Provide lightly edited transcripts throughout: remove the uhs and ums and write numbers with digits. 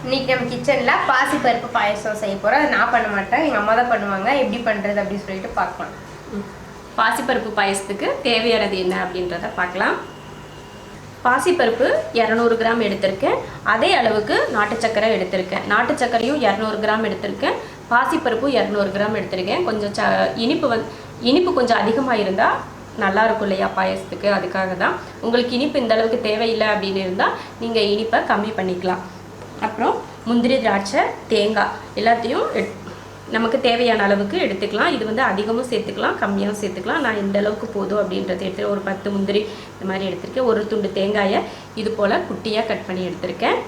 இன்னைக்கு நம்ம கிச்சனில் பாசிப்பருப்பு பாயசம் செய்ய போகிறோம். அது நான் பண்ண மாட்டேன், எங்கள் அம்மா தான் பண்ணுவாங்க. எப்படி பண்ணுறது அப்படின்னு சொல்லிட்டு பார்க்கலாம். பாசிப்பருப்பு பாயசத்துக்கு தேவையானது என்ன அப்படின்றத பார்க்கலாம். பாசிப்பருப்பு 200 கிராம் எடுத்திருக்கேன். அதே அளவுக்கு நாட்டு சக்கரை எடுத்திருக்கேன். நாட்டு சக்கரையும் 200 கிராம் எடுத்திருக்கேன். பாசிப்பருப்பு 200 கிராம் எடுத்திருக்கேன். கொஞ்சம் இனிப்பு கொஞ்சம் அதிகமாக இருந்தால் நல்லா இருக்கும் இல்லையா பாயசத்துக்கு, அதுக்காக தான். உங்களுக்கு இனிப்பு இந்த அளவுக்கு தேவையில்லை அப்படின்னு இருந்தால் நீங்கள் இனிப்பை கம்மி பண்ணிக்கலாம். அப்புறம் முந்திரி, திராட்சை, தேங்காய் எல்லாத்தையும் நமக்கு தேவையான அளவுக்கு எடுத்துக்கலாம். இது வந்து அதிகமும் சேர்த்துக்கலாம், கம்மியாகவும் சேர்த்துக்கலாம். நான் இந்த அளவுக்கு போதும் அப்படின்றத எடுத்து ஒரு 10 முந்திரி இந்த மாதிரி எடுத்திருக்கேன். ஒரு துண்டு தேங்காயை இது போல் குட்டியாக கட் பண்ணி எடுத்திருக்கேன்.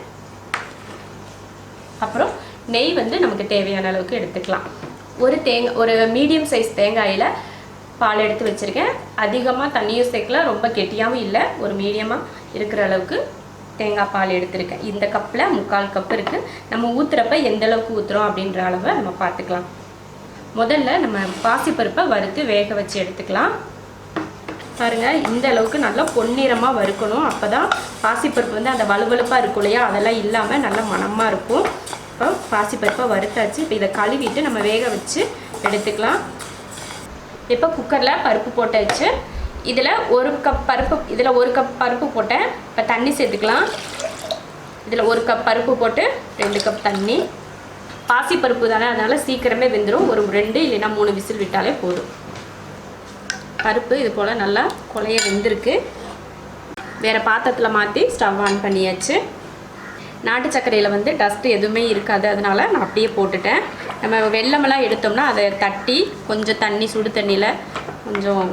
அப்புறம் நெய் வந்து நமக்கு தேவையான அளவுக்கு எடுத்துக்கலாம். ஒரு மீடியம் சைஸ் தேங்காயில் பால் எடுத்து வச்சுருக்கேன். அதிகமாக தண்ணியும் சேர்க்கல, ரொம்ப கெட்டியாகவும் இல்லை, ஒரு மீடியமாக இருக்கிற அளவுக்கு தேங்காய் பால் எடுத்துருக்கேன். இந்த கப்பில் 3/4 கப் இருக்குது. நம்ம ஊற்றுறப்ப எந்த அளவுக்கு ஊற்றுறோம் அப்படின்ற அளவை நம்ம பார்த்துக்கலாம். முதல்ல நம்ம பாசிப்பருப்பை வறுத்து வேக வச்சு எடுத்துக்கலாம். பாருங்கள், இந்த அளவுக்கு நல்லா பொன்னிறமாக வறுக்கணும். அப்போ தான் பாசிப்பருப்பு வந்து அந்த வலுவலுப்பாக இருக்கும் இல்லையா, அதெல்லாம் இல்லாமல் நல்லா மணமாக இருக்கும். இப்போ பாசிப்பருப்பை வறுத்தாச்சு. இப்போ இதை கழுவிட்டு நம்ம வேக வச்சு எடுத்துக்கலாம். இப்போ குக்கரில் பருப்பு போட்டாச்சு. இதில் ஒரு கப் பருப்பு போட்டேன். இப்போ தண்ணி சேர்த்துக்கலாம். இதில் 1 கப் பருப்பு போட்டு 2 கப் தண்ணி. பாசிப்பருப்பு தானே, அதனால் சீக்கிரமே வெந்துடும். ஒரு 2 இல்லைன்னா 3 விசில் விட்டாலே போதும். பருப்பு இது போல் நல்லா குழைய வெந்திருக்கு. வேறு பாத்திரத்தில் மாற்றி ஸ்டவ் ஆன் பண்ணியாச்சு. நாட்டு சர்க்கரையில் வந்து டஸ்ட்டு எதுவுமே இருக்காது, அதனால் நான் அப்படியே போட்டுட்டேன். நம்ம வெல்லமெல்லாம் எடுத்தோம்னா அதை தட்டி கொஞ்சம் தண்ணி, சுடு தண்ணியில் கொஞ்சம்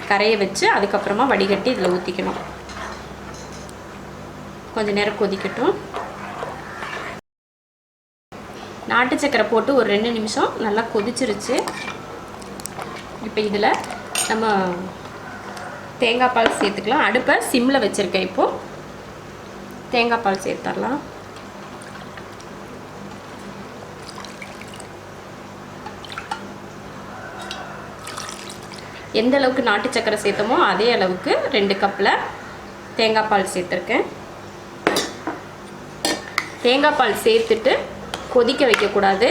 கரையை வச்சு அதுக்கப்புறமா வடிகட்டி இதில் ஊற்றிக்கணும். கொஞ்சம் நேரம் கொதிக்கட்டும். நாட்டு சர்க்கரை போட்டு ஒரு 2 நிமிஷம் நல்லா கொதிச்சிருச்சு. இப்போ இதில் நம்ம தேங்காய் பால் சேர்த்துக்கலாம். அடுப்பை சிம்மில் வச்சுருக்கேன். இப்போது தேங்காய் பால் சேர்த்துடலாம். எந்த அளவுக்கு நாட்டு சக்கரை சேர்த்தோமோ அதே அளவுக்கு 2 கப்பில் தேங்காய் பால் சேர்த்துருக்கேன். தேங்காய் பால் சேர்த்துட்டு கொதிக்க வைக்கக்கூடாது.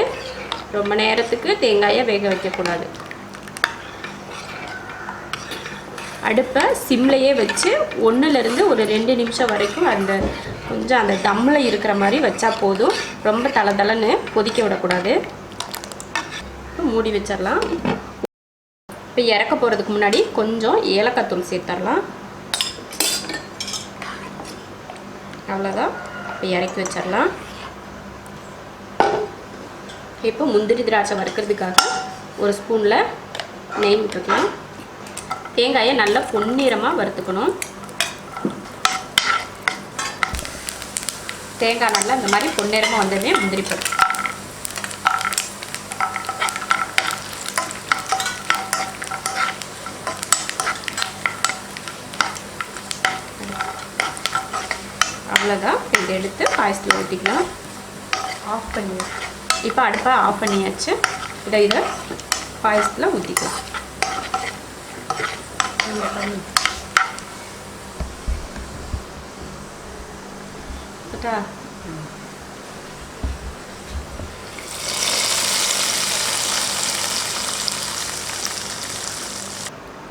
ரொம்ப நேரத்துக்கு தேங்காயை வேக வைக்கக்கூடாது. அடுப்பை சிம்லையே வச்சு 1லேருந்து ஒரு 2 நிமிஷம் வரைக்கும் கொஞ்சம் அந்த தம்மில் இருக்கிற மாதிரி வச்சா போதும். ரொம்ப தளன்னு கொதிக்க விடக்கூடாது. மூடி வச்சிடலாம். இப்போ இறக்க போகிறதுக்கு முன்னாடி கொஞ்சம் ஏலக்காய் தூள் சேர்த்துடலாம். அவ்வளோதான். இப்போ இறக்கி வச்சிடலாம். இப்போ முந்திரி, திராட்சை வறுக்கிறதுக்காக ஒரு ஸ்பூனில் நெய் விட்டுருக்கலாம். தேங்காயை நல்லா பொன்னிறமாக வறுத்துக்கணும். தேங்காய் நல்லா இந்த மாதிரி பொன்னிறமாக வந்ததுமே முந்திரி பருப்பு. அவ்வளோதான். இதை எடுத்து பாயசத்தில் ஊற்றிக்கலாம். ஆஃப் பண்ணி இப்போ அடுப்பை ஆஃப் பண்ணியாச்சு. இதை பாயசத்தில் ஊற்றிக்கலாம்.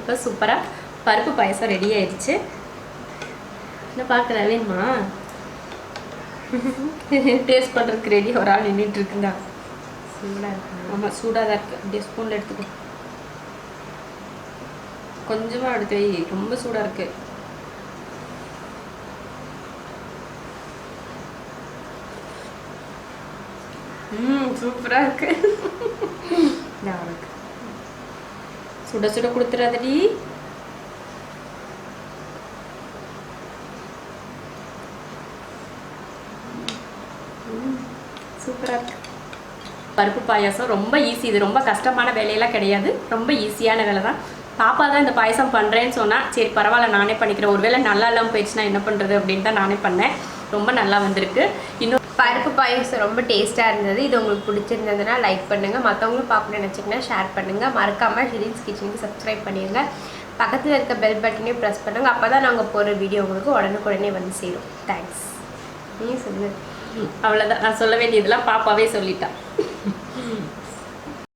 இப்போ சூப்பராக பருப்பு பாயசம் ரெடி ஆயிடுச்சு. என்ன பார்க்குற, வேணுமா? டேஸ்ட் பண்ணுறதுக்கு ரெடி. ஒரு ஆள் நின்றுட்டு இருக்குங்க. சூடாக இருக்கு. ஆமாம், சூடாக தான் இருக்குது. அப்படியே ஸ்பூனில் எடுத்துக்கோ. கொஞ்சமாக எடுத்து வை, ரொம்ப சூடாக இருக்குது. சூப்பராக இருக்கு. சுட சுட கொடுத்துறாதடி. சூப்பராக இருக்குது. பருப்பு பாயாசம் ரொம்ப ஈஸி. இது ரொம்ப கஷ்டமான வேலையெல்லாம் கிடையாது, ரொம்ப ஈஸியான வேலை தான். பாப்பா தான் இந்த பாயசம் பண்ணுறேன்னு சொன்னால், சரி பரவாயில்ல நானே பண்ணிக்கிறேன், ஒருவேளை நல்லா இல்லாமல் போயிடுச்சுன்னா என்ன பண்ணுறது அப்படின்னு தான் நானே பண்ணேன். ரொம்ப நல்லா வந்திருக்கு. இன்னும் பருப்பு பாயசம் ரொம்ப டேஸ்ட்டாக இருந்தது. இது உங்களுக்கு பிடிச்சிருந்ததுன்னா லைக் பண்ணுங்கள். மற்றவங்களும் பார்க்கணும்னு நினச்சிங்கன்னா ஷேர் பண்ணுங்கள். மறக்காமல் ஷிரீன்ஸ் கிச்சனுக்கு சப்ஸ்கிரைப் பண்ணிடுங்க. பக்கத்தில் இருக்க பெல் பட்டனையும் ப்ரெஸ் பண்ணுங்கள். அப்போ தான் நாங்கள் போகிற வீடியோ உங்களுக்கு உடனுக்குடனே வந்து சேரும். தேங்க்ஸ். நீ சொல்லு. அவ்வளோதான், நான் சொல்ல வேண்டியதெல்லாம் பாப்பாவே சொல்லிட்டான்.